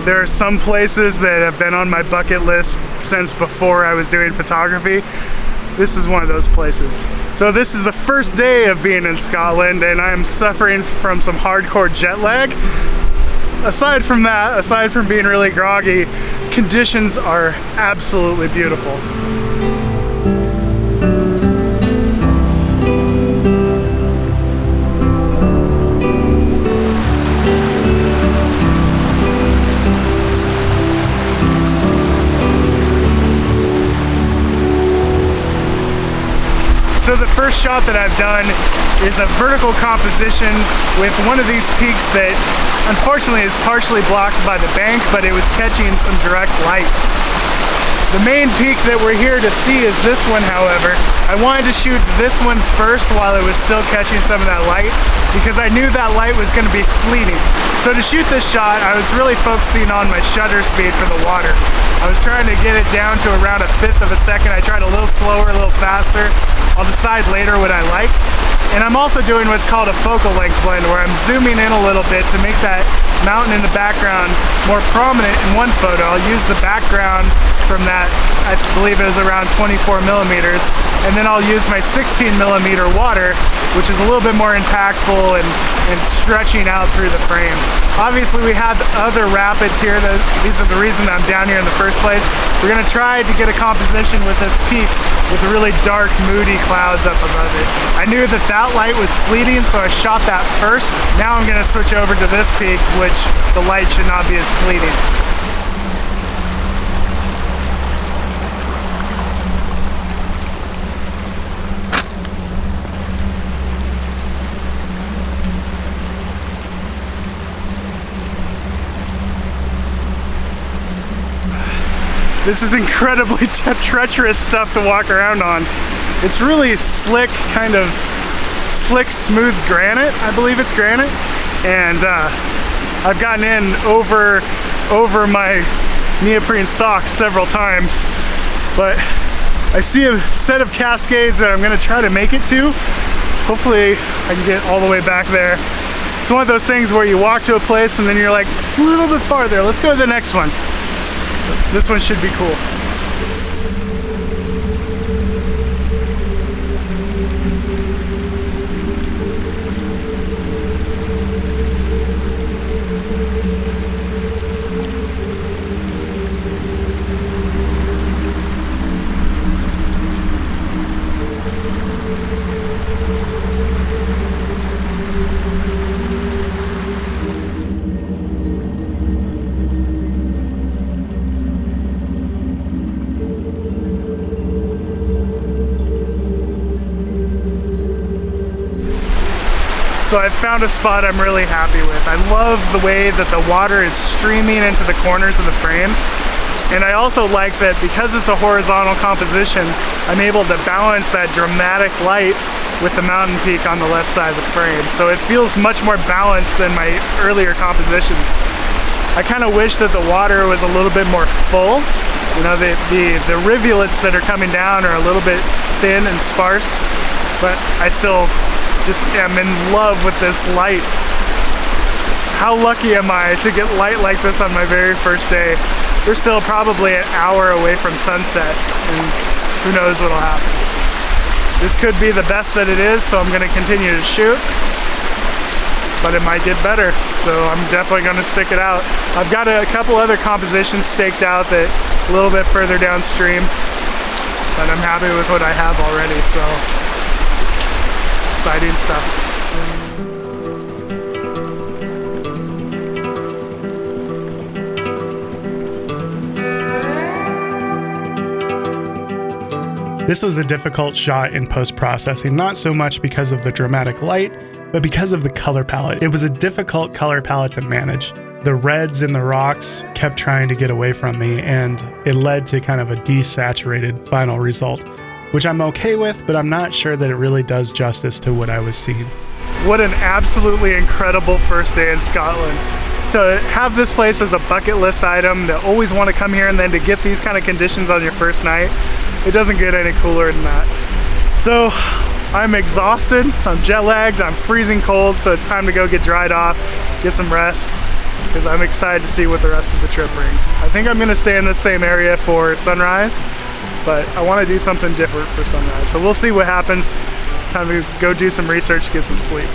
There are some places that have been on my bucket list since before I was doing photography. This is one of those places. So this is the first day of being in Scotland, and I am suffering from some hardcore jet lag. Aside from that, aside from being really groggy, conditions are absolutely beautiful. So the first shot that I've done is a vertical composition with one of these peaks that unfortunately is partially blocked by the bank, but it was catching some direct light. The main peak that we're here to see is this one, however. I wanted to shoot this one first while it was still catching some of that light because I knew that light was going to be fleeting. So to shoot this shot, I was really focusing on my shutter speed for the water. I was trying to get it down to around 1/5 of a second. I tried a little slower, a little faster. I'll decide later what I like. And I'm also doing what's called a focal length blend, where I'm zooming in a little bit to make that mountain in the background more prominent in one photo. I'll use the background from that, I believe it was around 24 millimeters, and then I'll use my 16 millimeter water, which is a little bit more impactful and stretching out through the frame. Obviously we had other rapids here. These are the reason I'm down here in the first place. We're gonna try to get a composition with this peak with the really dark, moody clouds up above it. I knew that that light was fleeting, so I shot that first. Now I'm gonna switch over to this peak, which the light should not be as fleeting. This is incredibly treacherous stuff to walk around on. It's really slick, kind of slick, smooth granite. I believe it's granite. And I've gotten in over my neoprene socks several times. But I see a set of cascades that I'm gonna try to make it to. Hopefully I can get all the way back there. It's one of those things where you walk to a place and then you're like, a little bit farther, let's go to the next one. This one should be cool. So I've found a spot I'm really happy with. I love the way that the water is streaming into the corners of the frame. And I also like that because it's a horizontal composition, I'm able to balance that dramatic light with the mountain peak on the left side of the frame. So it feels much more balanced than my earlier compositions. I kind of wish that the water was a little bit more full. You know, the rivulets that are coming down are a little bit thin and sparse, but I still just am in love with this light. How lucky am I to get light like this on my very first day? We're still probably an hour away from sunset, and who knows what'll happen. This could be the best that it is, so I'm gonna continue to shoot, but it might get better, so I'm definitely gonna stick it out. I've got a couple other compositions staked out that a little bit further downstream, but I'm happy with what I have already, so exciting stuff. This was a difficult shot in post-processing, not so much because of the dramatic light, but because of the color palette. It was a difficult color palette to manage. The reds in the rocks kept trying to get away from me, and it led to kind of a desaturated final result, which I'm okay with, but I'm not sure that it really does justice to what I was seeing. What an absolutely incredible first day in Scotland. To have this place as a bucket list item, to always want to come here, and then to get these kind of conditions on your first night, it doesn't get any cooler than that. So I'm exhausted, I'm jet lagged, I'm freezing cold, so it's time to go get dried off, get some rest. because I'm excited to see what the rest of the trip brings. I think I'm gonna stay in this same area for sunrise, but I wanna do something different for sunrise. So we'll see what happens. Time to go do some research, get some sleep.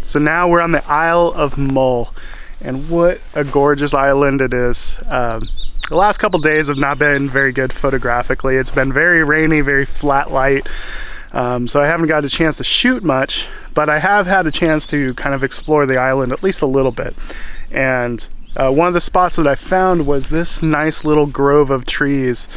So now we're on the Isle of Mull, and what a gorgeous island it is. The last couple days have not been very good photographically. It's been very rainy, very flat light, so I haven't got a chance to shoot much, but I have had a chance to kind of explore the island at least a little bit. And one of the spots that I found was this nice little grove of trees.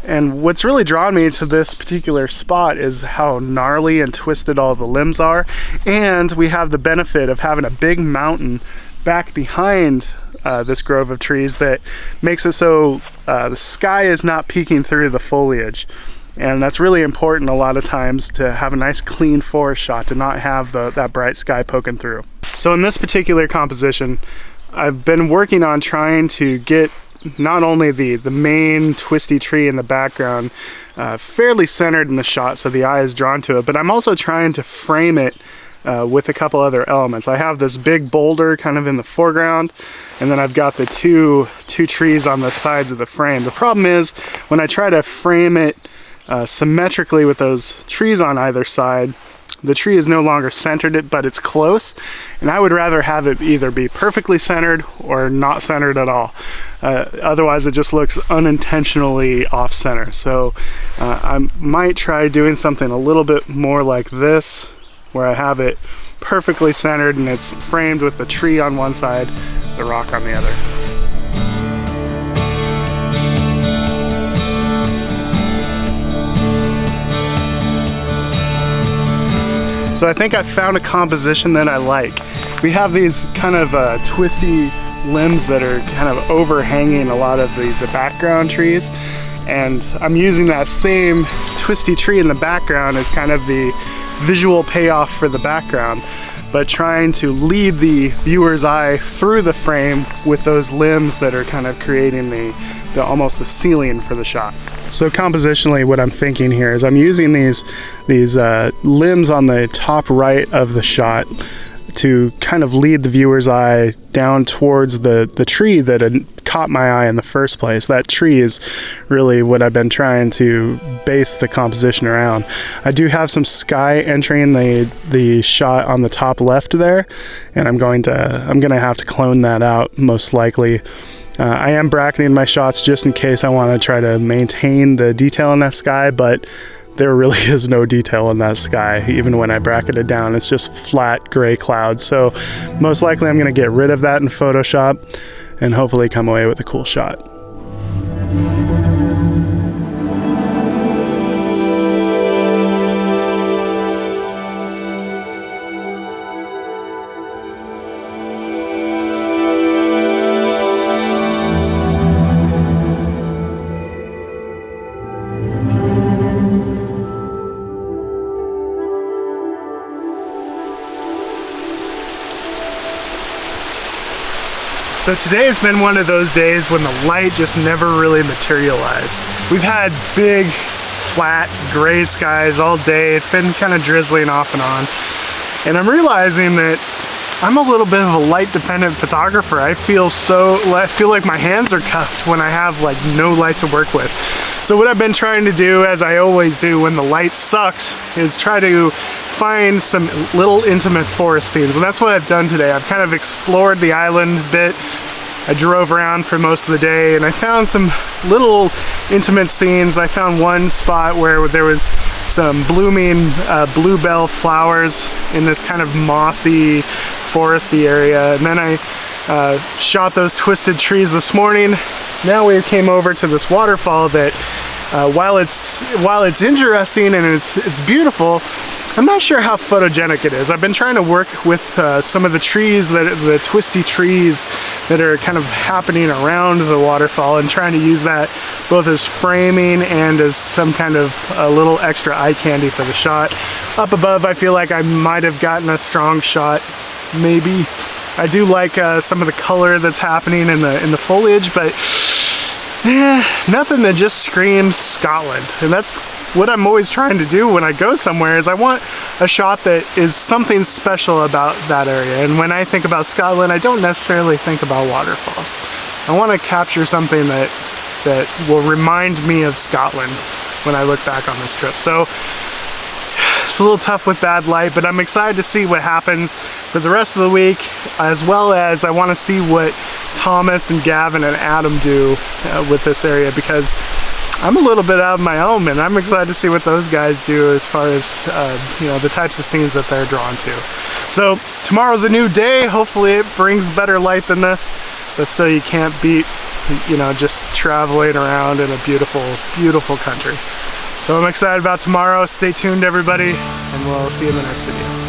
And what's really drawn me to this particular spot is how gnarly and twisted all the limbs are. And we have the benefit of having a big mountain back behind this grove of trees that makes it so the sky is not peeking through the foliage. And that's really important a lot of times, to have a nice clean forest shot, to not have that bright sky poking through. So in this particular composition, I've been working on trying to get not only the main twisty tree in the background fairly centered in the shot so the eye is drawn to it, but I'm also trying to frame it with a couple other elements. I have this big boulder kind of in the foreground, and then I've got the two trees on the sides of the frame. The problem is when I try to frame it symmetrically with those trees on either side, the tree is no longer centered, but it's close, and I would rather have it either be perfectly centered or not centered at all. Otherwise it just looks unintentionally off center. So I might try doing something a little bit more like this, where I have it perfectly centered and it's framed with the tree on one side, the rock on the other. So I think I found a composition that I like. We have these kind of twisty limbs that are kind of overhanging a lot of the background trees, and I'm using that same twisty tree in the background as kind of the visual payoff for the background, but trying to lead the viewer's eye through the frame with those limbs that are kind of creating the almost the ceiling for the shot. So compositionally, what I'm thinking here is I'm using these limbs on the top right of the shot to kind of lead the viewer's eye down towards the tree that had caught my eye in the first place. That tree is really what I've been trying to base the composition around. I do have some sky entering the shot on the top left there, and I'm gonna have to clone that out most likely. I am bracketing my shots just in case I want to try to maintain the detail in that sky, but there really is no detail in that sky. Even when I bracket it down, it's just flat gray clouds. So most likely I'm going to get rid of that in Photoshop and hopefully come away with a cool shot. So today has been one of those days when the light just never really materialized. We've had big, flat, gray skies all day. It's been kind of drizzling off and on. And I'm realizing that I'm a little bit of a light-dependent photographer. I feel like my hands are cuffed when I have like no light to work with. So what I've been trying to do, as I always do when the light sucks, is try to find some little intimate forest scenes, and that's what I've done today. I've kind of explored the island a bit, I drove around for most of the day and I found some little intimate scenes. I found one spot where there was some blooming bluebell flowers in this kind of mossy, foresty area. And then I shot those twisted trees this morning. Now we came over to this waterfall that while it's interesting and it's beautiful, I'm not sure how photogenic it is. I've been trying to work with some of the trees, the twisty trees that are kind of happening around the waterfall, and trying to use that both as framing and as some kind of a little extra eye candy for the shot. Up above, I feel like I might have gotten a strong shot, maybe. I do like some of the color that's happening in the foliage, but nothing that just screams Scotland. And that's what I'm always trying to do when I go somewhere, is I want a shot that is something special about that area. And when I think about Scotland, I don't necessarily think about waterfalls. I want to capture something that will remind me of Scotland when I look back on this trip. So it's a little tough with bad light, but I'm excited to see what happens for the rest of the week, as well as I want to see what Thomas and Gavin and Adam do with this area, because I'm a little bit out of my element. I'm excited to see what those guys do as far as you know, the types of scenes that they're drawn to. So tomorrow's a new day. Hopefully it brings better light than this, but still you can't beat, you know, just traveling around in a beautiful, beautiful country. So I'm excited about tomorrow. Stay tuned, everybody, and we'll see you in the next video.